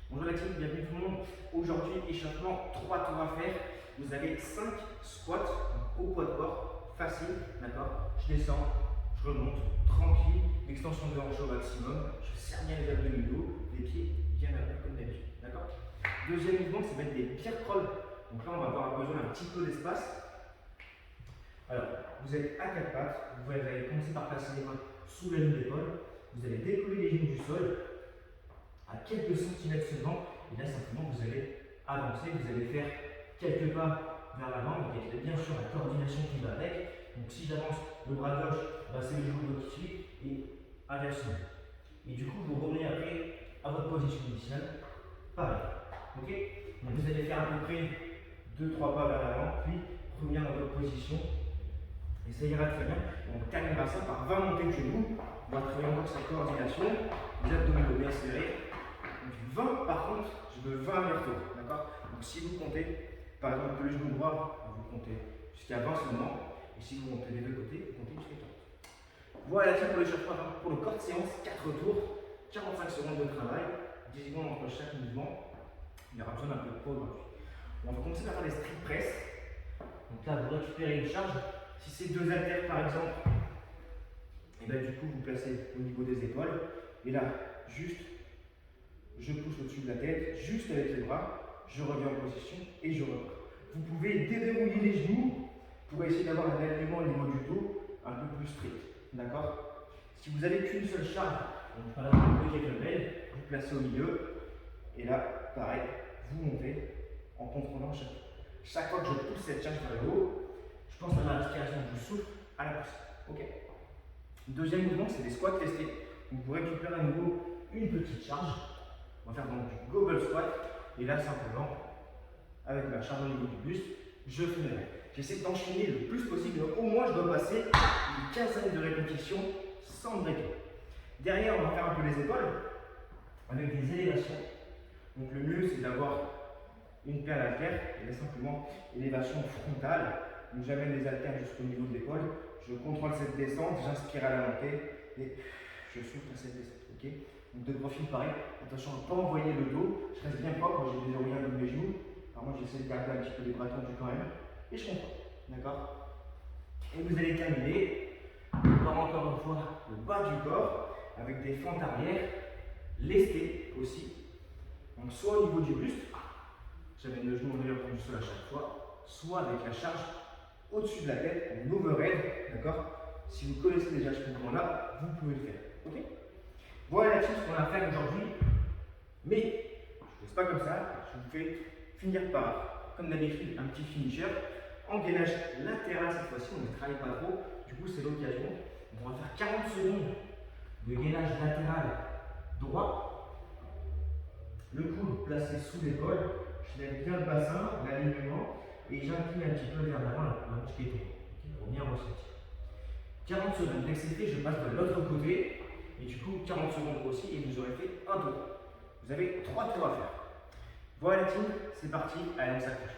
Bonjour la team, bienvenue tout le monde. Aujourd'hui, échauffement, 3 tours à faire. Vous avez 5 squats au poids de corps, facile, d'accord. Je descends, je remonte, tranquille, l'extension de hanche au maximum, je serre bien les abdominaux, les pieds bien à l'avant comme d'habitude, d'accord. Deuxième mouvement, c'est mettre des pierre crawls. Donc là, on va avoir besoin d'un petit peu d'espace. Alors, vous êtes à quatre pattes, vous allez commencer par placer les mains sous la ligne d'épaule, vous allez décoller les genoux du sol à quelques centimètres seulement, et là simplement vous allez avancer, vous allez faire quelques pas vers l'avant, donc il y a bien sûr la coordination qui va avec. Donc si j'avance le bras gauche, c'est le genou gauche qui suit, et inversement. Et du coup vous revenez après à votre position initiale, pareil. Ok. Donc vous allez faire à peu près 2-3 pas vers l'avant, puis revenir dans votre position. Et ça ira très bien. On terminera ça par 20 montées de genoux. On va travailler encore sa coordination, les abdominaux bien serrés. Donc 20 par contre, je veux 20 allers-retours. D'accord. Donc si vous comptez, par exemple le genou droit, vous comptez jusqu'à 20 seulement. Et si vous montez les deux côtés, vous comptez jusqu'à 40. Voilà pour l'échauffement, pour le corps de séance, 4 tours, 45 secondes de travail, 10 secondes entre chaque mouvement. Il y aura besoin d'un peu de pause gratuit. On va commencer par faire des strict press. Donc là, vous récupérez une charge. Si c'est 2 haltères par exemple, et bien du coup vous placez au niveau des épaules. Et là, juste, je pousse au-dessus de la tête, juste avec les bras, je reviens en position et je repars. Vous pouvez déverrouiller les genoux pour essayer d'avoir un alignement au niveau du dos un peu plus strict. D'accord. Si vous n'avez qu'une seule charge, donc par exemple le kettlebell, vous placez au milieu. Et là, pareil, vous montez en contrôlant chaque fois que je pousse cette charge vers le haut. Je pense à ma respiration, je souffle à la pousse. Ok. Deuxième mouvement, c'est des squats lestés. Donc vous récupérez à nouveau une petite charge. On va faire donc du goblet squat. Et là, simplement, avec ma charge au niveau du buste, je fais. J'essaie d'enchaîner le plus possible. Au moins, je dois passer une quinzaine de répétitions sans breaker. Derrière, on va faire un peu les épaules avec des élévations. Donc le mieux, c'est d'avoir une paire d'haltères et là simplement élévation frontale. Donc j'amène les haltères jusqu'au niveau de l'épaule, je contrôle cette descente, j'inspire à la montée et je souffle à cette descente. Ok. Donc de profil pareil, attention à ne pas envoyer le dos, je reste bien propre, moi j'ai déverrouillé un peu mes genoux, alors moi j'essaie de garder un petit peu les bras tendus quand même, et je contrôle, d'accord. Et vous allez terminer par encore une fois le bas du corps avec des fentes arrière, lestées aussi. Donc soit au niveau du buste, j'amène le genou en arrière du sol à chaque fois, soit avec la charge au-dessus de la tête, en overhead, d'accord. Si vous connaissez déjà ce mouvement-là, vous pouvez le faire, ok. Voilà la chose qu'on va faire aujourd'hui, mais je ne laisse pas comme ça, je vous fais finir par, comme d'habitude, un petit finisher, en gainage latéral cette fois-ci, on ne travaille pas trop, du coup c'est l'occasion. On va faire 40 secondes de gainage latéral droit, le coude placé sous l'épaule, je lève bien le bassin, l'alignement, et j'incline un petit peu vers l'avant la hanche qui est tournée, pour bien ressentir. 40 secondes, dès que c'est fait, je passe de l'autre côté, et du coup 40 secondes aussi, et vous aurez fait un tour. Vous avez 3 tours à faire. Voilà la team, c'est parti, allez on s'accroche.